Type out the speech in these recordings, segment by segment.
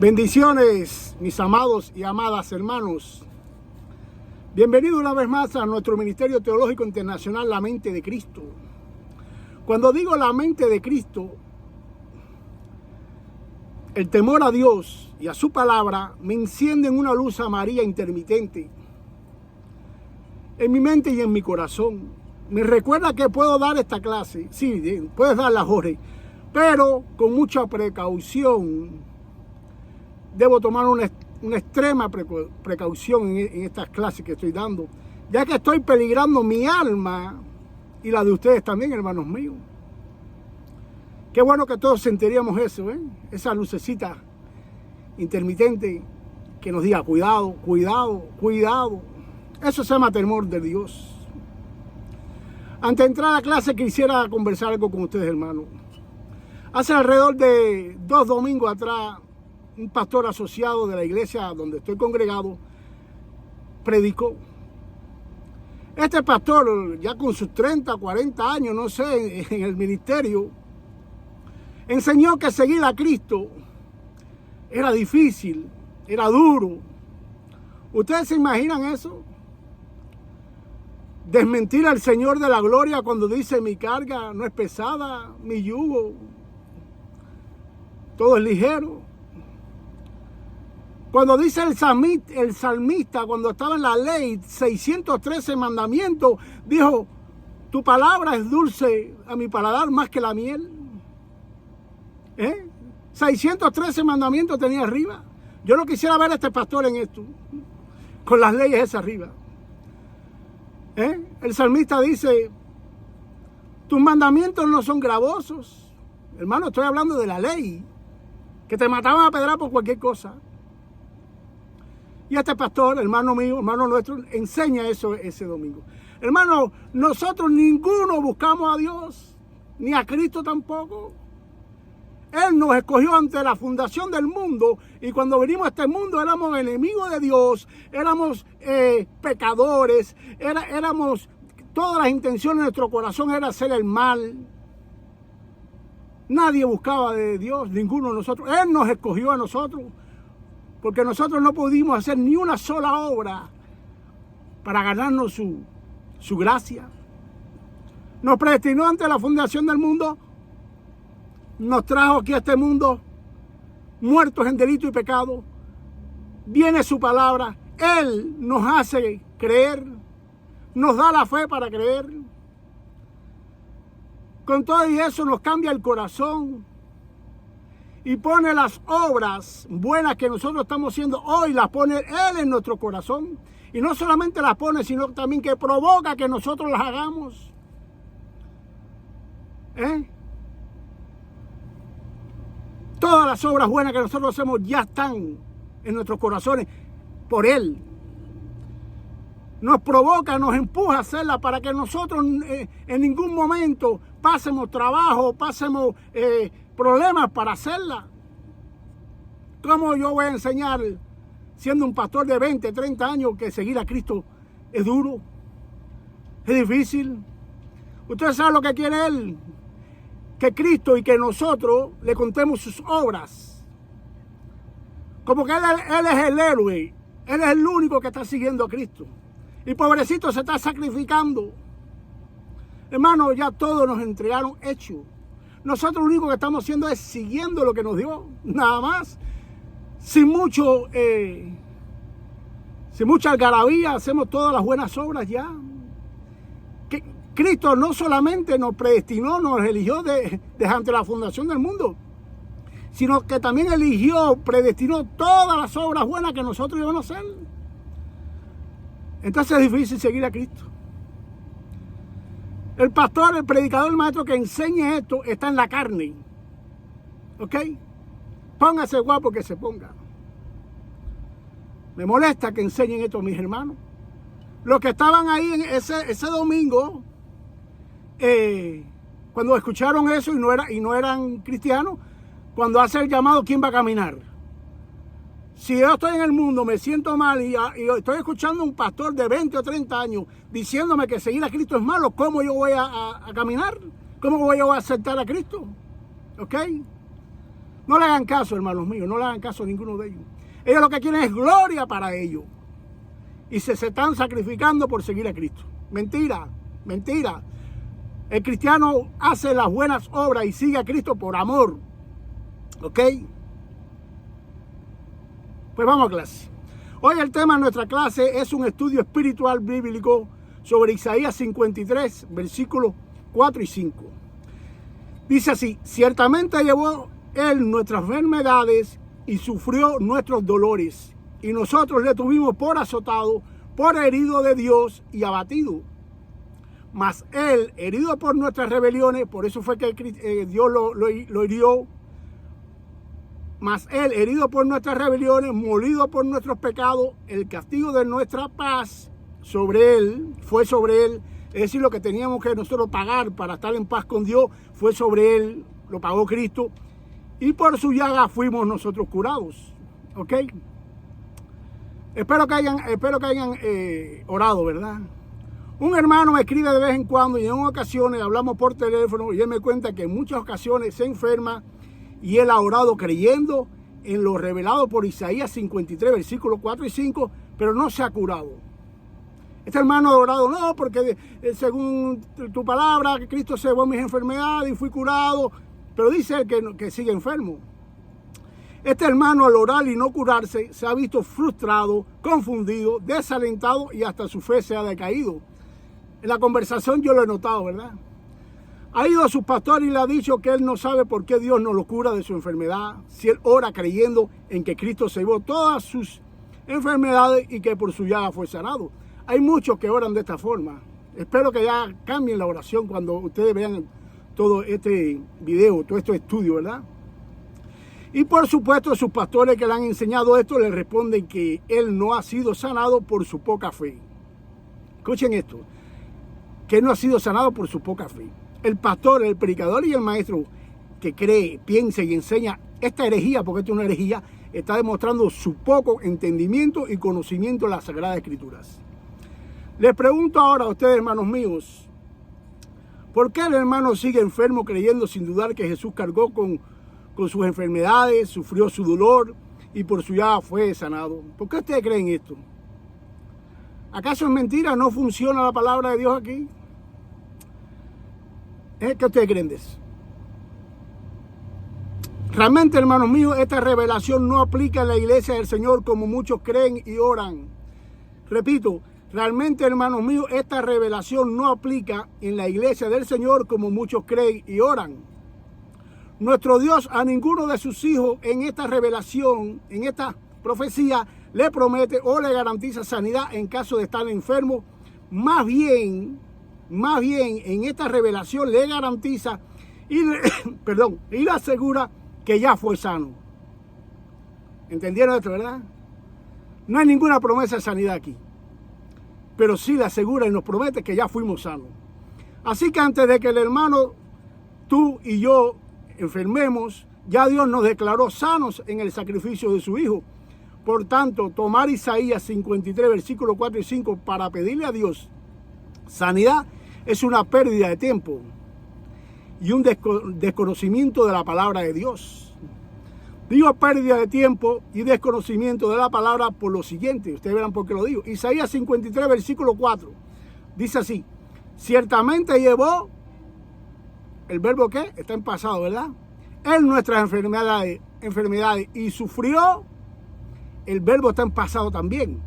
Bendiciones, mis amados y amadas hermanos. Bienvenido una vez más a nuestro Ministerio Teológico Internacional, La Mente de Cristo. Cuando digo la mente de Cristo, el temor a Dios y a su palabra me encienden una luz amarilla intermitente en mi mente y en mi corazón. Me recuerda que puedo dar esta clase. Sí, puedes darla, Jorge, pero con mucha precaución. Debo tomar una extrema precaución en estas clases que estoy dando, ya que estoy peligrando mi alma y la de ustedes también, hermanos míos. Qué bueno que todos sentiríamos eso, esa lucecita intermitente que nos diga cuidado, cuidado, cuidado. Eso se llama temor de Dios. Antes de entrar a la clase quisiera conversar algo con ustedes, hermanos. Hace alrededor de 2 domingos atrás, un pastor asociado de la iglesia donde estoy congregado predicó. Este pastor, ya con sus 30, 40 años, no sé, en el ministerio, enseñó que seguir a Cristo era difícil, era duro. ¿Ustedes se imaginan eso? Desmentir al Señor de la gloria cuando dice: mi carga no es pesada, mi yugo todo es ligero. Cuando dice el salmista, cuando estaba en la ley, 613 mandamientos, dijo: tu palabra es dulce a mi paladar más que la miel. 613 mandamientos tenía arriba. Yo no quisiera ver a este pastor en esto, con las leyes esas arriba. El salmista dice: tus mandamientos no son gravosos. Hermano, estoy hablando de la ley, que te mataban a pedrar por cualquier cosa. Y este pastor, hermano mío, hermano nuestro, enseña eso ese domingo. Hermano, nosotros ninguno buscamos a Dios, ni a Cristo tampoco. Él nos escogió ante la fundación del mundo, y cuando venimos a este mundo éramos enemigos de Dios, éramos pecadores, éramos, todas las intenciones de nuestro corazón era hacer el mal. Nadie buscaba de Dios, ninguno de nosotros. Él nos escogió a nosotros, porque nosotros no pudimos hacer ni una sola obra para ganarnos su gracia. Nos predestinó ante la fundación del mundo, nos trajo aquí a este mundo muertos en delito y pecado. Viene su palabra, Él nos hace creer, nos da la fe para creer. Con todo y eso nos cambia el corazón y pone las obras buenas que nosotros estamos haciendo hoy, las pone Él en nuestro corazón. Y no solamente las pone, sino también que provoca que nosotros las hagamos. Todas las obras buenas que nosotros hacemos ya están en nuestros corazones por Él. Nos provoca, nos empuja a hacerla para que nosotros en ningún momento pasemos trabajo, pasemos problemas para hacerla. ¿Cómo yo voy a enseñar, siendo un pastor de 20, 30 años, que seguir a Cristo es duro, es difícil? Ustedes saben lo que quiere Él, que Cristo y que nosotros le contemos sus obras. Como que Él es el héroe, Él es el único que está siguiendo a Cristo. Y pobrecito se está sacrificando. Hermano, ya todos nos entregaron hecho. Nosotros lo único que estamos haciendo es siguiendo lo que nos dio, nada más. Sin mucha algarabía, hacemos todas las buenas obras ya. Que Cristo no solamente nos predestinó, nos eligió desde ante la fundación del mundo, sino que también eligió, predestinó todas las obras buenas que nosotros íbamos a hacer. Entonces es difícil seguir a Cristo. El pastor, el predicador, el maestro que enseñe esto está en la carne. ¿Ok? Póngase guapo que se ponga. Me molesta que enseñen esto, mis hermanos. Los que estaban ahí en ese domingo, cuando escucharon eso y no eran cristianos, cuando hace el llamado, ¿quién va a caminar? Si yo estoy en el mundo, me siento mal y estoy escuchando a un pastor de 20 o 30 años diciéndome que seguir a Cristo es malo, ¿cómo yo voy a caminar? ¿Cómo voy a aceptar a Cristo? ¿Ok? No le hagan caso, hermanos míos, no le hagan caso a ninguno de ellos. Ellos lo que quieren es gloria para ellos. Y se están sacrificando por seguir a Cristo. Mentira, mentira. El cristiano hace las buenas obras y sigue a Cristo por amor. ¿Ok? Pues vamos a clase. Hoy el tema de nuestra clase es un estudio espiritual bíblico sobre Isaías 53, versículos 4 y 5. Dice así: ciertamente llevó Él nuestras enfermedades y sufrió nuestros dolores, y nosotros le tuvimos por azotado, por herido de Dios y abatido. Mas Él, herido por nuestras rebeliones, por eso fue que Dios lo hirió. Mas Él, herido por nuestras rebeliones, molido por nuestros pecados, el castigo de nuestra paz sobre Él, fue sobre Él. Es decir, lo que teníamos que nosotros pagar para estar en paz con Dios, fue sobre Él, lo pagó Cristo. Y por su llaga fuimos nosotros curados. ¿Ok? Espero que hayan orado, ¿verdad? Un hermano me escribe de vez en cuando y en ocasiones hablamos por teléfono y él me cuenta que en muchas ocasiones se enferma y él ha orado creyendo en lo revelado por Isaías 53, versículos 4 y 5, pero no se ha curado. Este hermano ha orado, no, porque según tu palabra, Cristo se llevó mis enfermedades y fui curado, pero dice él que sigue enfermo. Este hermano al orar y no curarse se ha visto frustrado, confundido, desalentado y hasta su fe se ha decaído. En la conversación yo lo he notado, ¿verdad? Ha ido a su pastor y le ha dicho que él no sabe por qué Dios no lo cura de su enfermedad, si él ora creyendo en que Cristo se llevó todas sus enfermedades y que por su llaga fue sanado. Hay muchos que oran de esta forma. Espero que ya cambien la oración cuando ustedes vean todo este video, todo este estudio, ¿verdad? Y por supuesto sus pastores que le han enseñado esto le responden que él no ha sido sanado por su poca fe. Escuchen esto, que él no ha sido sanado por su poca fe. El pastor, el predicador y el maestro que cree, piensa y enseña esta herejía, porque esto es una herejía, está demostrando su poco entendimiento y conocimiento de las Sagradas Escrituras. Les pregunto ahora a ustedes, hermanos míos, ¿por qué el hermano sigue enfermo creyendo sin dudar que Jesús cargó con sus enfermedades, sufrió su dolor y por su llaga fue sanado? ¿Por qué ustedes creen esto? ¿Acaso es mentira? ¿No funciona la palabra de Dios aquí? ¿Qué ustedes creen de eso? Realmente, hermanos míos, esta revelación no aplica en la iglesia del Señor como muchos creen y oran. Repito, realmente, hermanos míos, esta revelación no aplica en la iglesia del Señor como muchos creen y oran. Nuestro Dios a ninguno de sus hijos en esta revelación, en esta profecía, le promete o le garantiza sanidad en caso de estar enfermo. Más bien en esta revelación le garantiza y le asegura que ya fue sano. ¿Entendieron esto, verdad? No hay ninguna promesa de sanidad aquí, pero sí le asegura y nos promete que ya fuimos sanos. Así que antes de que el hermano, tú y yo enfermemos, ya Dios nos declaró sanos en el sacrificio de su Hijo. Por tanto, tomar Isaías 53, versículos 4 y 5 para pedirle a Dios sanidad es una pérdida de tiempo y un desconocimiento de la palabra de Dios. Digo pérdida de tiempo y desconocimiento de la palabra por lo siguiente. Ustedes verán por qué lo digo. Isaías 53, versículo 4. Dice así: ciertamente llevó, el verbo ¿qué? Está en pasado, ¿verdad? Él nuestras enfermedades y sufrió, el verbo está en pasado también,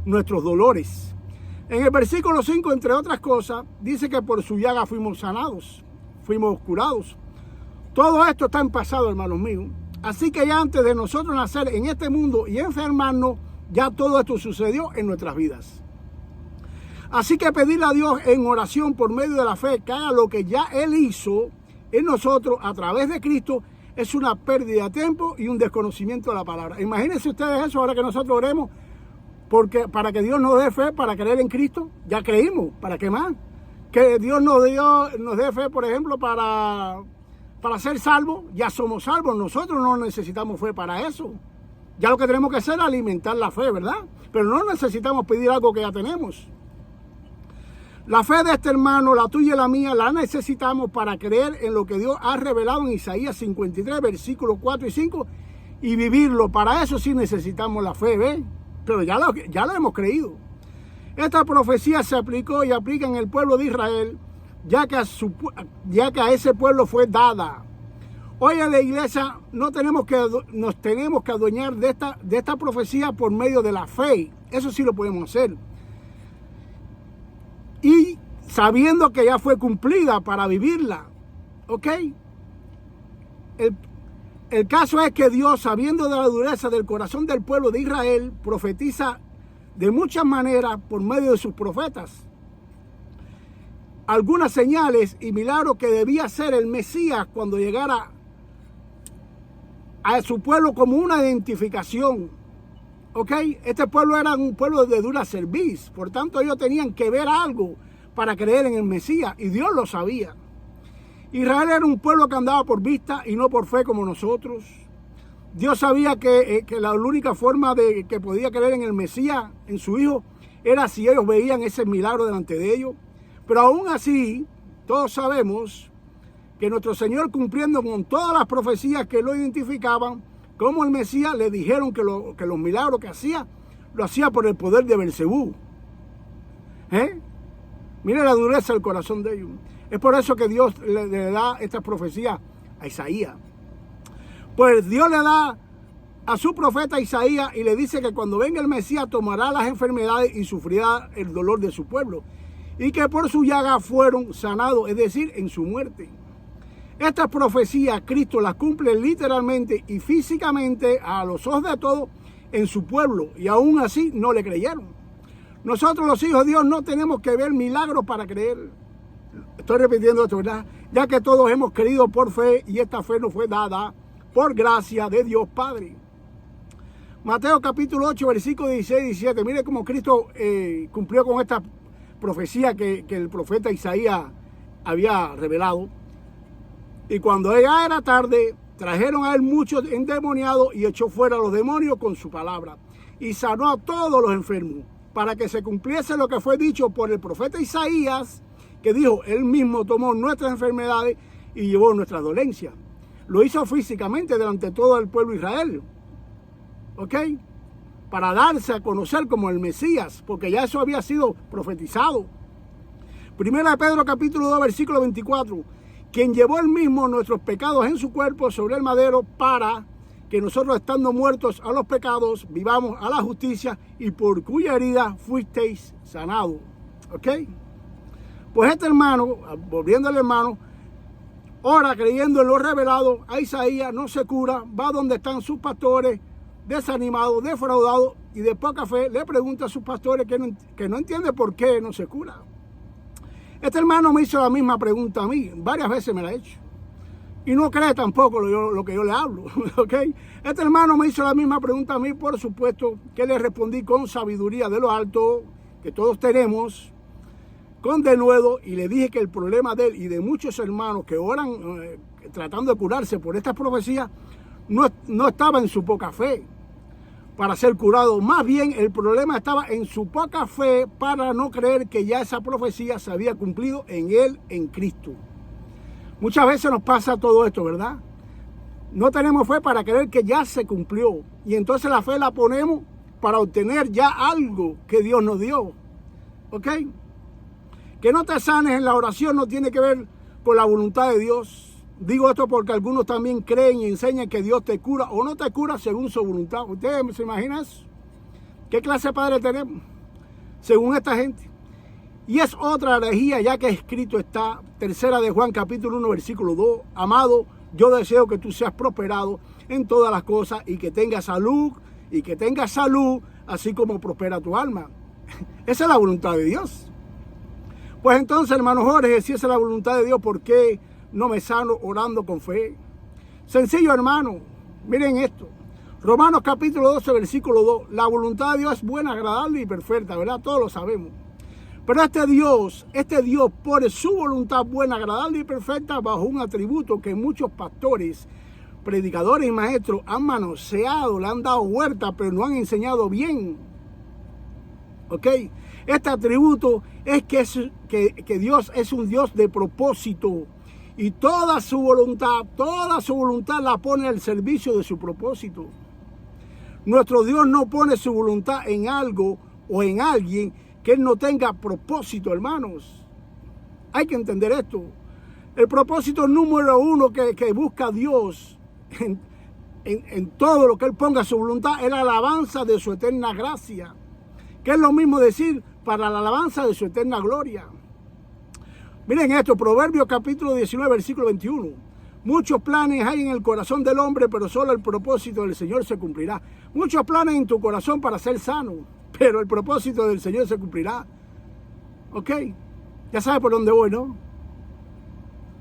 nuestros dolores. En el versículo 5, entre otras cosas, dice que por su llaga fuimos sanados, fuimos curados. Todo esto está en pasado, hermanos míos. Así que ya antes de nosotros nacer en este mundo y enfermarnos, ya todo esto sucedió en nuestras vidas. Así que pedirle a Dios en oración por medio de la fe que haga lo que ya Él hizo en nosotros a través de Cristo es una pérdida de tiempo y un desconocimiento de la palabra. Imagínense ustedes eso ahora que nosotros oremos, porque para que Dios nos dé fe para creer en Cristo, ya creímos, ¿para qué más? Que Dios nos dé fe, por ejemplo, para ser salvos, ya somos salvos, nosotros no necesitamos fe para eso. Ya lo que tenemos que hacer es alimentar la fe, ¿verdad? Pero no necesitamos pedir algo que ya tenemos. La fe de este hermano, la tuya y la mía, la necesitamos para creer en lo que Dios ha revelado en Isaías 53, versículos 4 y 5, y vivirlo. Para eso sí necesitamos la fe, ¿ves? Pero ya lo hemos creído. Esta profecía se aplicó y aplica en el pueblo de Israel, ya que a ese pueblo fue dada. Hoy en la iglesia nos tenemos que adueñar de esta profecía por medio de la fe. Eso sí lo podemos hacer. Y sabiendo que ya fue cumplida para vivirla. ¿Ok? El caso es que Dios, sabiendo de la dureza del corazón del pueblo de Israel, profetiza de muchas maneras por medio de sus profetas algunas señales y milagros que debía ser el Mesías cuando llegara a su pueblo como una identificación. ¿Ok? Este pueblo era un pueblo de dura cerviz, por tanto ellos tenían que ver algo para creer en el Mesías, y Dios lo sabía. Israel era un pueblo que andaba por vista y no por fe como nosotros. Dios sabía que la única forma de que podía creer en el Mesías, en su Hijo, era si ellos veían ese milagro delante de ellos. Pero aún así, todos sabemos que nuestro Señor, cumpliendo con todas las profecías que lo identificaban como el Mesías, le dijeron que los milagros que hacía, lo hacía por el poder de Belcebú. Mire la dureza del corazón de ellos. Es por eso que Dios le da esta profecía a Isaías. Pues Dios le da a su profeta Isaías y le dice que cuando venga el Mesías tomará las enfermedades y sufrirá el dolor de su pueblo. Y que por su llaga fueron sanados, es decir, en su muerte. Estas profecías Cristo las cumple literalmente y físicamente a los ojos de todos en su pueblo, y aún así no le creyeron. Nosotros los hijos de Dios no tenemos que ver milagros para creer. Estoy repitiendo esto, ¿verdad? Ya que todos hemos creído por fe y esta fe nos fue dada por gracia de Dios Padre. Mateo capítulo 8, versículos 16 y 17. Mire cómo Cristo cumplió con esta profecía que el profeta Isaías había revelado. Y cuando ya era tarde, trajeron a él muchos endemoniados y echó fuera a los demonios con su palabra. Y sanó a todos los enfermos, para que se cumpliese lo que fue dicho por el profeta Isaías, que dijo, él mismo tomó nuestras enfermedades y llevó nuestras dolencias. Lo hizo físicamente delante de todo el pueblo de Israel. ¿Ok? Para darse a conocer como el Mesías, porque ya eso había sido profetizado. Primera de Pedro capítulo 2, versículo 24. Quien llevó él mismo nuestros pecados en su cuerpo sobre el madero, para que nosotros, estando muertos a los pecados, vivamos a la justicia, y por cuya herida fuisteis sanados. ¿Ok? Pues este hermano, volviendo al hermano, ora creyendo en lo revelado a Isaías, no se cura, va donde están sus pastores, desanimado, defraudado y de poca fe, le pregunta a sus pastores que no entiende por qué no se cura. Este hermano me hizo la misma pregunta a mí, varias veces me la ha hecho. Y no cree tampoco lo que yo le hablo, ¿ok? Este hermano me hizo la misma pregunta a mí, por supuesto, que le respondí con sabiduría de lo alto, que todos tenemos, con denuedo, y le dije que el problema de él y de muchos hermanos que oran tratando de curarse por estas profecías, no estaba en su poca fe para ser curado. Más bien el problema estaba en su poca fe para no creer que ya esa profecía se había cumplido en él, en Cristo. Muchas veces nos pasa todo esto, ¿verdad? No tenemos fe para creer que ya se cumplió, y entonces la fe la ponemos para obtener ya algo que Dios nos dio. ¿Ok? Que no te sanes en la oración no tiene que ver con la voluntad de Dios. Digo esto porque algunos también creen y enseñan que Dios te cura o no te cura según su voluntad. ¿Ustedes se imaginan eso? ¿Qué clase de padre tenemos? Según esta gente. Y es otra herejía, ya que escrito está, tercera de Juan capítulo 1 versículo 2. Amado, yo deseo que tú seas prosperado en todas las cosas y que tengas salud, así como prospera tu alma. Esa es la voluntad de Dios. Pues entonces, hermano Jorge, si esa es la voluntad de Dios, ¿por qué no me sano orando con fe? Sencillo, hermano. Miren esto. Romanos capítulo 12, versículo 2. La voluntad de Dios es buena, agradable y perfecta, ¿verdad? Todos lo sabemos. Pero este Dios pone su voluntad buena, agradable y perfecta bajo un atributo que muchos pastores, predicadores y maestros han manoseado, le han dado vuelta, pero no han enseñado bien. ¿Ok? Este atributo es que Dios es un Dios de propósito. Y toda su voluntad la pone al servicio de su propósito. Nuestro Dios no pone su voluntad en algo o en alguien que Él no tenga propósito, hermanos. Hay que entender esto. El propósito número uno que busca Dios en todo lo que Él ponga su voluntad es la alabanza de su eterna gracia. Que es lo mismo decir para la alabanza de su eterna gloria. Miren esto, Proverbios capítulo 19, versículo 21. Muchos planes hay en el corazón del hombre, pero solo el propósito del Señor se cumplirá. Muchos planes en tu corazón para ser sano, pero el propósito del Señor se cumplirá. ¿Ok? Ya sabes por dónde voy, ¿no?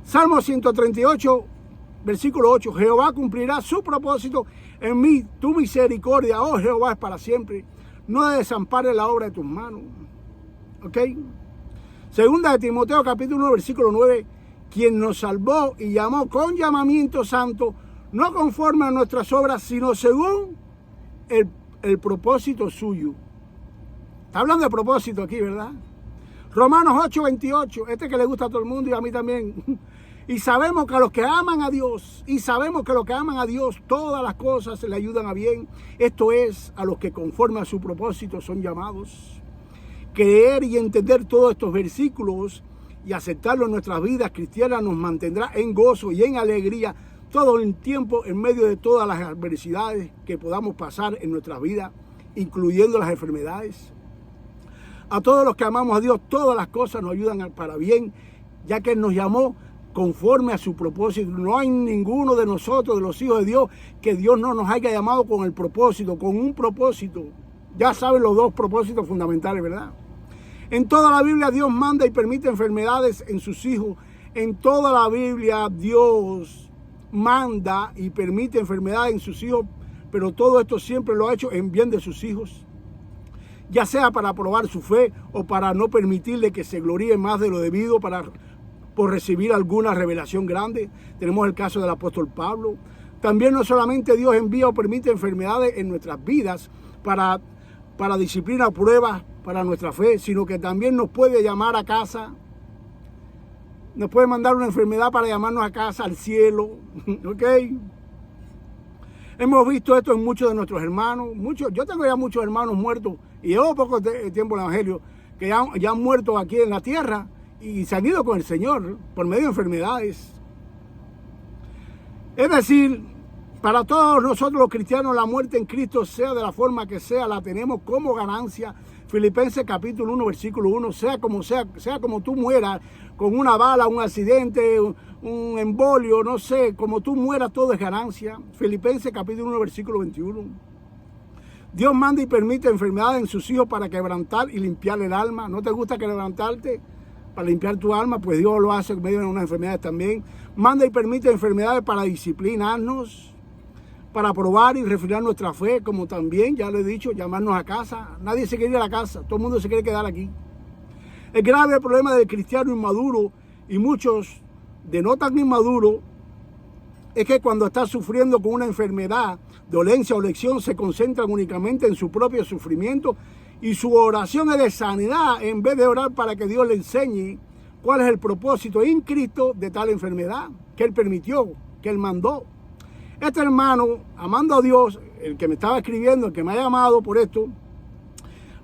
Salmo 138, versículo 8. Jehová cumplirá su propósito en mí. Tu misericordia, oh Jehová, es para siempre. No desampares la obra de tus manos. ¿Ok? Segunda de Timoteo capítulo 1, versículo 9. Quien nos salvó y llamó con llamamiento santo, no conforme a nuestras obras, sino según el propósito suyo. Está hablando de propósito aquí, ¿verdad? Romanos 8, 28. Que le gusta a todo el mundo y a mí también. Y sabemos que a los que aman a Dios, todas las cosas se le ayudan a bien. Esto es, a los que conforme a su propósito son llamados. Creer y entender todos estos versículos y aceptarlo en nuestras vidas cristianas nos mantendrá en gozo y en alegría todo el tiempo en medio de todas las adversidades que podamos pasar en nuestras vidas, incluyendo las enfermedades. A todos los que amamos a Dios, todas las cosas nos ayudan para bien, ya que Él nos llamó conforme a su propósito. No hay ninguno de nosotros, de los hijos de Dios, que Dios no nos haya llamado con el propósito, con un propósito. Ya saben los dos propósitos fundamentales, ¿verdad? En toda la Biblia Dios manda y permite enfermedades en sus hijos. En toda la Biblia Dios manda y permite enfermedades en sus hijos, pero todo esto siempre lo ha hecho en bien de sus hijos, ya sea para probar su fe o para no permitirle que se gloríe más de lo debido por recibir alguna revelación grande. Tenemos el caso del apóstol Pablo. También no solamente Dios envía o permite enfermedades en nuestras vidas para disciplina o pruebas para nuestra fe, sino que también nos puede llamar a casa. Nos puede mandar una enfermedad para llamarnos a casa, al cielo. ¿Ok? Hemos visto esto en muchos de nuestros hermanos. Yo tengo ya muchos hermanos muertos y llevo poco tiempo en el Evangelio que ya han muerto aquí en la tierra y se han ido con el Señor por medio de enfermedades. Es decir, para todos nosotros los cristianos, la muerte en Cristo, sea de la forma que sea, la tenemos como ganancia. Filipenses capítulo 1, versículo 1, sea como tú mueras, con una bala, un accidente, un embolio, no sé, como tú mueras, todo es ganancia. Filipenses capítulo 1, versículo 21. Dios manda y permite enfermedades en sus hijos para quebrantar y limpiar el alma. ¿No te gusta quebrantarte para limpiar tu alma? Pues Dios lo hace en medio de unas enfermedades también. Manda y permite enfermedades para disciplinarnos, para probar y refriar nuestra fe, como también, ya lo he dicho, llamarnos a casa. Nadie se quiere ir a la casa, todo el mundo se quiere quedar aquí. El grave problema del cristiano inmaduro, y muchos de no tan inmaduros, es que cuando está sufriendo con una enfermedad, dolencia o lección, se concentran únicamente en su propio sufrimiento y su oración es de sanidad, en vez de orar para que Dios le enseñe cuál es el propósito en Cristo de tal enfermedad que Él permitió, que Él mandó. Este hermano, amando a Dios, el que me estaba escribiendo, el que me ha llamado por esto,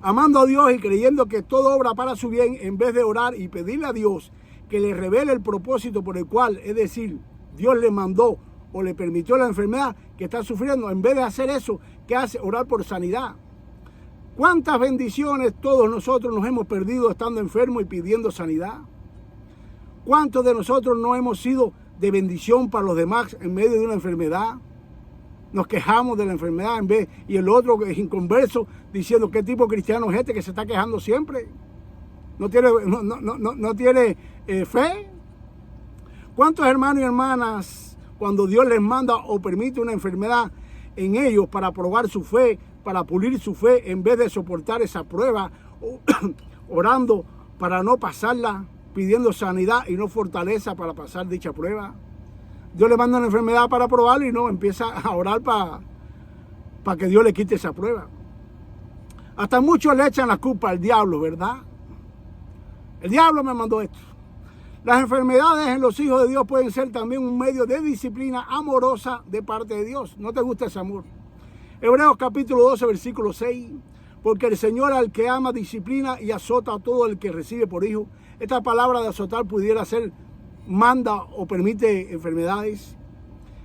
amando a Dios y creyendo que todo obra para su bien, en vez de orar y pedirle a Dios que le revele el propósito por el cual, es decir, Dios le mandó o le permitió la enfermedad que está sufriendo, en vez de hacer eso, ¿qué hace? Orar por sanidad. ¿Cuántas bendiciones todos nosotros nos hemos perdido estando enfermos y pidiendo sanidad? ¿Cuántos de nosotros no hemos sido de bendición para los demás en medio de una enfermedad? Nos quejamos de la enfermedad y el otro es inconverso diciendo qué tipo de cristiano es este que se está quejando siempre. No tiene fe. ¿Cuántos hermanos y hermanas, cuando Dios les manda o permite una enfermedad en ellos para probar su fe, para pulir su fe, en vez de soportar esa prueba, orando para no pasarla, pidiendo sanidad y no fortaleza para pasar dicha prueba? Dios le manda una enfermedad para probarlo y no empieza a orar para que Dios le quite esa prueba. Hasta muchos le echan la culpa al diablo, ¿verdad? El diablo me mandó esto. Las enfermedades en los hijos de Dios pueden ser también un medio de disciplina amorosa de parte de Dios. ¿No te gusta ese amor? Hebreos capítulo 12, versículo 6. Porque el Señor al que ama disciplina y azota a todo el que recibe por hijo. Esta palabra de azotar pudiera ser manda o permite enfermedades.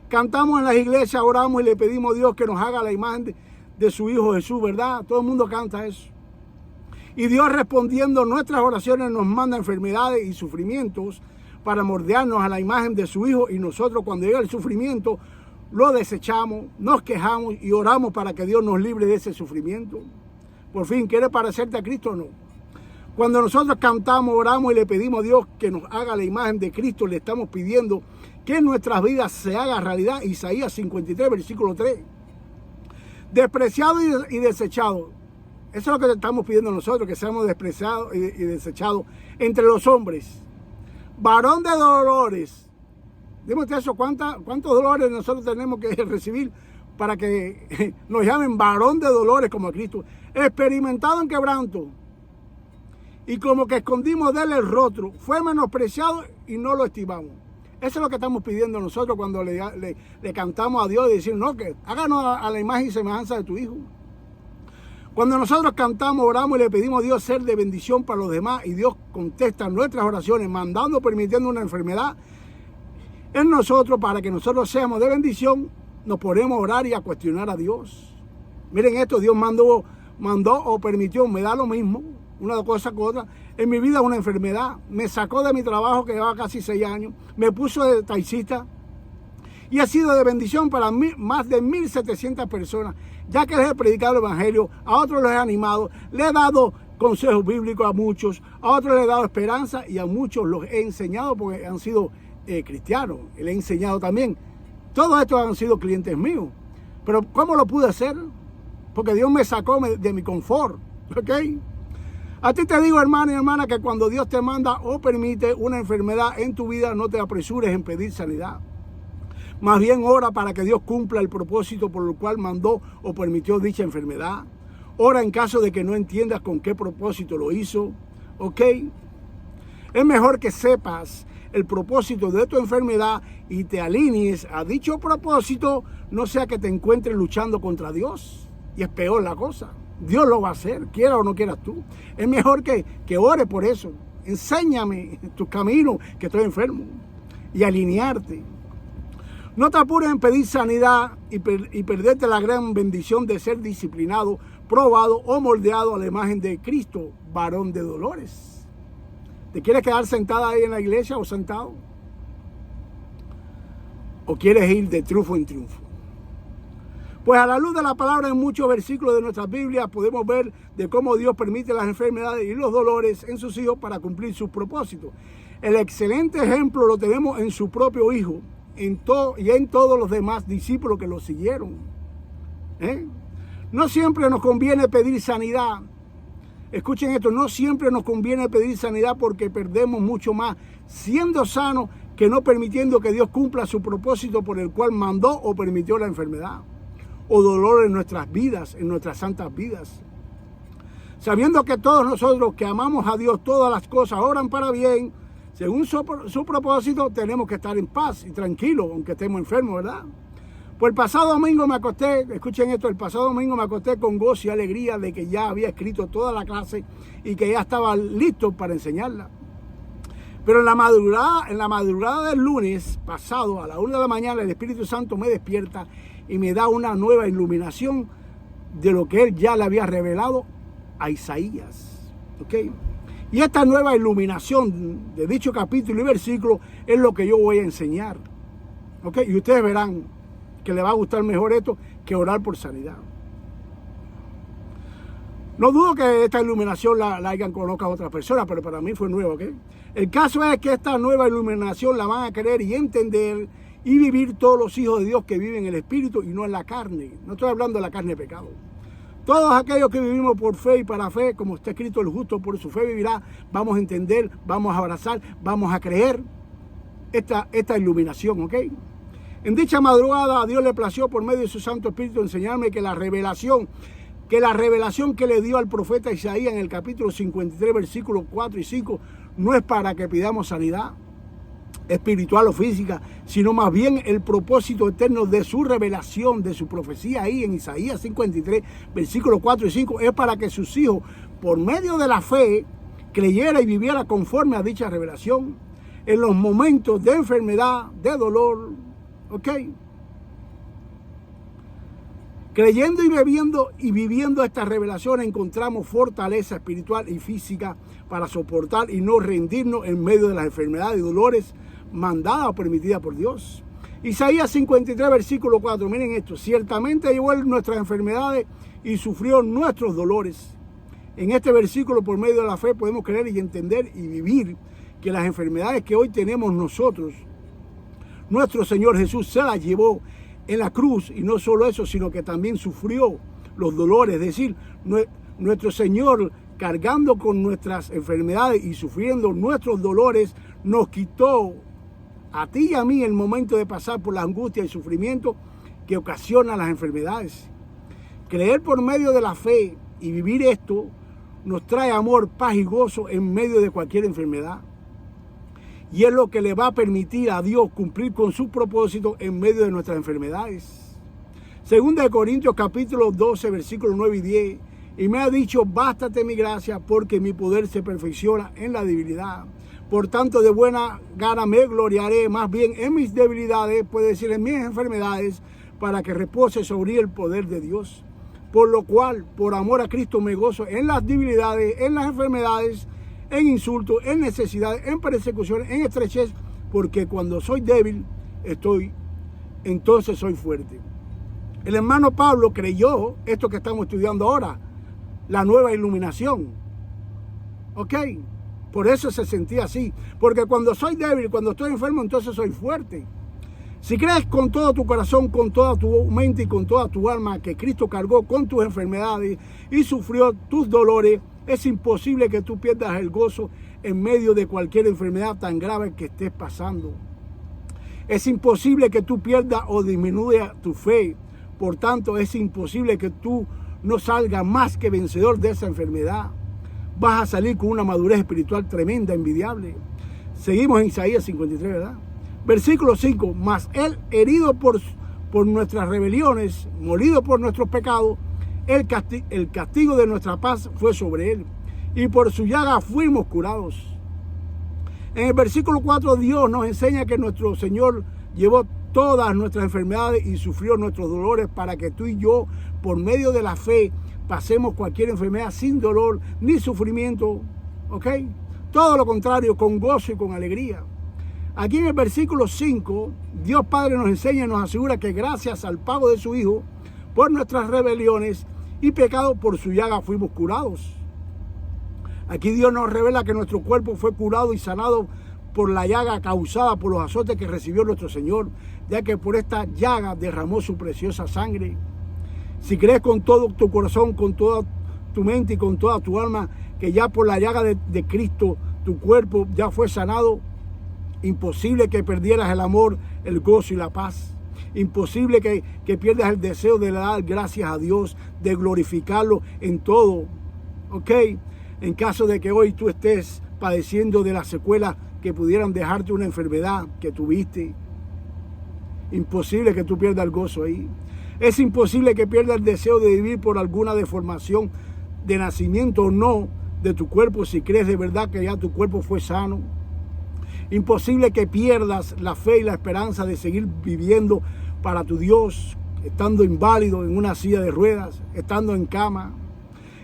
Cantamos en las iglesias, oramos y le pedimos a Dios que nos haga la imagen de su Hijo Jesús, ¿verdad? Todo el mundo canta eso. Y Dios, respondiendo nuestras oraciones, nos manda enfermedades y sufrimientos para moldearnos a la imagen de su Hijo, y nosotros, cuando llega el sufrimiento, lo desechamos, nos quejamos y oramos para que Dios nos libre de ese sufrimiento. Por fin, ¿quieres parecerte a Cristo o no? Cuando nosotros cantamos, oramos y le pedimos a Dios que nos haga la imagen de Cristo, le estamos pidiendo que en nuestras vidas se haga realidad. Isaías 53, versículo 3. Despreciado y desechado. Eso es lo que estamos pidiendo nosotros, que seamos despreciados y desechados entre los hombres. Varón de dolores. Dime usted eso, ¿cuántos dolores nosotros tenemos que recibir para que nos llamen varón de dolores como a Cristo? Experimentado en quebranto. Y como que escondimos de él el rostro. Fue menospreciado y no lo estimamos. Eso es lo que estamos pidiendo nosotros cuando le cantamos a Dios y decimos, no, que háganos a la imagen y semejanza de tu Hijo. Cuando nosotros cantamos, oramos y le pedimos a Dios ser de bendición para los demás, y Dios contesta nuestras oraciones, mandando, permitiendo una enfermedad en nosotros para que nosotros seamos de bendición, nos ponemos a orar y a cuestionar a Dios. Miren esto, Dios mandó o permitió, me da lo mismo, una cosa con otra. En mi vida una enfermedad, me sacó de mi trabajo que llevaba casi 6 años, me puso de taxista y ha sido de bendición para más de 1,700 personas, ya que les he predicado el evangelio, a otros los he animado, le he dado consejos bíblicos a muchos, a otros les he dado esperanza y a muchos los he enseñado porque han sido cristianos, le he enseñado también. Todos estos han sido clientes míos, pero ¿cómo lo pude hacer? Porque Dios me sacó de mi confort, ¿ok? A ti te digo, hermano y hermana, que cuando Dios te manda o permite una enfermedad en tu vida, no te apresures en pedir sanidad. Más bien ora para que Dios cumpla el propósito por el cual mandó o permitió dicha enfermedad. Ora en caso de que no entiendas con qué propósito lo hizo, ¿ok? Es mejor que sepas el propósito de tu enfermedad y te alinees a dicho propósito, no sea que te encuentres luchando contra Dios. Y es peor la cosa. Dios lo va a hacer, quiera o no quieras tú. Es mejor que ores por eso. Enséñame tus caminos, que estoy enfermo. Y alinearte. No te apures en pedir sanidad y perderte la gran bendición de ser disciplinado, probado o moldeado a la imagen de Cristo, varón de dolores. ¿Te quieres quedar sentada ahí en la iglesia o sentado? ¿O quieres ir de triunfo en triunfo? Pues a la luz de la palabra, en muchos versículos de nuestras Biblias podemos ver de cómo Dios permite las enfermedades y los dolores en sus hijos para cumplir sus propósitos. El excelente ejemplo lo tenemos en su propio Hijo y en todos los demás discípulos que lo siguieron. No siempre nos conviene pedir sanidad. Escuchen esto, no siempre nos conviene pedir sanidad porque perdemos mucho más siendo sanos que no permitiendo que Dios cumpla su propósito por el cual mandó o permitió la enfermedad o dolor en nuestras vidas, en nuestras santas vidas. Sabiendo que todos nosotros que amamos a Dios, todas las cosas oran para bien, según su propósito, tenemos que estar en paz y tranquilos, aunque estemos enfermos, ¿verdad? Pues el pasado domingo me acosté, escuchen esto, el pasado domingo me acosté con gozo y alegría de que ya había escrito toda la clase y que ya estaba listo para enseñarla. Pero en la madrugada del lunes pasado, a la 1 de la mañana, el Espíritu Santo me despierta y me da una nueva iluminación de lo que Él ya le había revelado a Isaías. ¿Ok? Y esta nueva iluminación de dicho capítulo y versículo es lo que yo voy a enseñar. ¿Ok? Y ustedes verán que les va a gustar mejor esto que orar por sanidad. No dudo que esta iluminación la hayan colocado a otras personas, pero para mí fue nueva, ¿ok? El caso es que esta nueva iluminación la van a querer y entender y vivir todos los hijos de Dios que viven en el Espíritu y no en la carne. No estoy hablando de la carne de pecado. Todos aquellos que vivimos por fe y para fe, como está escrito, el justo por su fe vivirá, vamos a entender, vamos a abrazar, vamos a creer esta iluminación, ¿ok? En dicha madrugada a Dios le plació por medio de su Santo Espíritu enseñarme que la revelación que la revelación que le dio al profeta Isaías en el capítulo 53, versículos 4 y 5, no es para que pidamos sanidad espiritual o física, sino más bien el propósito eterno de su revelación, de su profecía ahí en Isaías 53, versículos 4 y 5, es para que sus hijos, por medio de la fe, creyera y viviera conforme a dicha revelación en los momentos de enfermedad, de dolor, ¿ok? Creyendo y viviendo estas revelaciones encontramos fortaleza espiritual y física para soportar y no rendirnos en medio de las enfermedades y dolores mandadas o permitidas por Dios. Isaías 53, versículo 4, miren esto: ciertamente llevó Él nuestras enfermedades y sufrió nuestros dolores. En este versículo, por medio de la fe, podemos creer y entender y vivir que las enfermedades que hoy tenemos nosotros, nuestro Señor Jesús se las llevó en la cruz, y no solo eso, sino que también sufrió los dolores. Es decir, nuestro Señor, cargando con nuestras enfermedades y sufriendo nuestros dolores, nos quitó a ti y a mí el momento de pasar por la angustia y sufrimiento que ocasionan las enfermedades. Creer por medio de la fe y vivir esto nos trae amor, paz y gozo en medio de cualquier enfermedad. Y es lo que le va a permitir a Dios cumplir con su propósito en medio de nuestras enfermedades. Segunda de Corintios capítulo 12, versículos 9 y 10. Y me ha dicho: bástate mi gracia, porque mi poder se perfecciona en la debilidad. Por tanto, de buena gana me gloriaré más bien en mis debilidades, puede decir en mis enfermedades, para que repose sobre el poder de Dios. Por lo cual, por amor a Cristo, me gozo en las debilidades, en las enfermedades, en insultos, en necesidades, en persecuciones, en estrechez, porque cuando soy débil, entonces soy fuerte. El hermano Pablo creyó esto que estamos estudiando ahora, la nueva iluminación. ¿Ok? Por eso se sentía así. Porque cuando soy débil, cuando estoy enfermo, entonces soy fuerte. Si crees con todo tu corazón, con toda tu mente y con toda tu alma que Cristo cargó con tus enfermedades y sufrió tus dolores, es imposible que tú pierdas el gozo en medio de cualquier enfermedad tan grave que estés pasando. Es imposible que tú pierdas o disminuyas tu fe. Por tanto, es imposible que tú no salgas más que vencedor de esa enfermedad. Vas a salir con una madurez espiritual tremenda, envidiable. Seguimos en Isaías 53, ¿verdad? Versículo 5. Mas Él, herido por nuestras rebeliones, molido por nuestros pecados, el castigo de nuestra paz fue sobre Él, y por su llaga fuimos curados. En el versículo 4, Dios nos enseña que nuestro Señor llevó todas nuestras enfermedades y sufrió nuestros dolores para que tú y yo, por medio de la fe, pasemos cualquier enfermedad sin dolor ni sufrimiento. ¿Ok? Todo lo contrario, con gozo y con alegría. Aquí en el versículo 5, Dios Padre nos enseña y nos asegura que gracias al pago de su Hijo, por nuestras rebeliones y pecados, por su llaga fuimos curados. Aquí Dios nos revela que nuestro cuerpo fue curado y sanado por la llaga causada por los azotes que recibió nuestro Señor, ya que por esta llaga derramó su preciosa sangre. Si crees con todo tu corazón, con toda tu mente y con toda tu alma que ya por la llaga de Cristo tu cuerpo ya fue sanado, imposible que perdieras el amor, el gozo y la paz. Imposible que pierdas el deseo de dar gracias a Dios, de glorificarlo en todo. ¿Ok? En caso de que hoy tú estés padeciendo de las secuelas que pudieran dejarte una enfermedad que tuviste, imposible que tú pierdas el gozo ahí. Es imposible que pierdas el deseo de vivir por alguna deformación de nacimiento o no de tu cuerpo, si crees de verdad que ya tu cuerpo fue sano. Imposible que pierdas la fe y la esperanza de seguir viviendo para tu Dios, estando inválido en una silla de ruedas, estando en cama.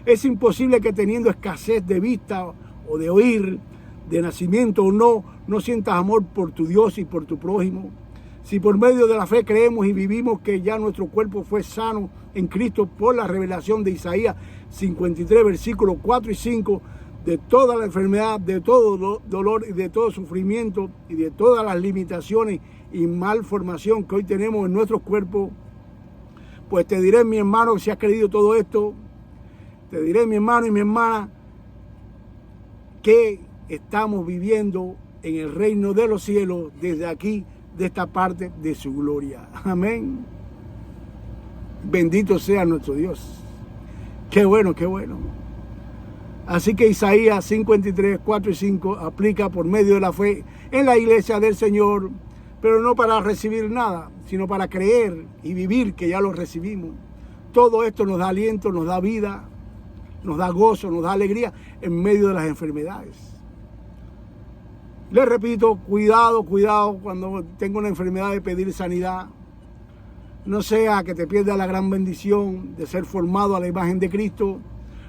Es imposible que teniendo escasez de vista o de oír, de nacimiento o no sientas amor por tu Dios y por tu prójimo. Si por medio de la fe creemos y vivimos que ya nuestro cuerpo fue sano en Cristo por la revelación de Isaías 53, versículos 4 y 5, de toda la enfermedad, de todo dolor y de todo sufrimiento y de todas las limitaciones y malformación que hoy tenemos en nuestros cuerpos, pues te diré, mi hermano, si has creído todo esto, te diré, mi hermano y mi hermana, que estamos viviendo en el reino de los cielos desde aquí, de esta parte de su gloria. Amén. Bendito sea nuestro Dios. Qué bueno, qué bueno. Así que Isaías 53, 4 y 5 aplica por medio de la fe en la iglesia del Señor, pero no para recibir nada, sino para creer y vivir que ya lo recibimos. Todo esto nos da aliento, nos da vida, nos da gozo, nos da alegría en medio de las enfermedades. Les repito, cuidado, cuidado cuando tenga una enfermedad de pedir sanidad. No sea que te pierdas la gran bendición de ser formado a la imagen de Cristo.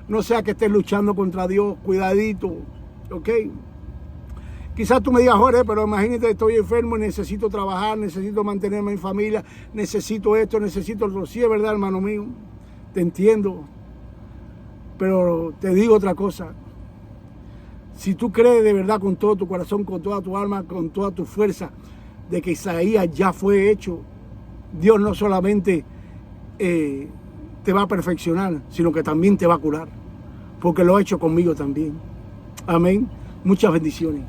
No sea que estés luchando contra Dios. Cuidadito, ¿ok? Quizás tú me digas, Jorge, pero imagínate, estoy enfermo, necesito trabajar, necesito mantenerme en familia, necesito esto, necesito lo otro. Sí, es verdad, hermano mío, te entiendo. Pero te digo otra cosa. Si tú crees de verdad con todo tu corazón, con toda tu alma, con toda tu fuerza, de que Isaías ya fue hecho, Dios no solamente te va a perfeccionar, sino que también te va a curar, porque lo ha hecho conmigo también. Amén. Muchas bendiciones.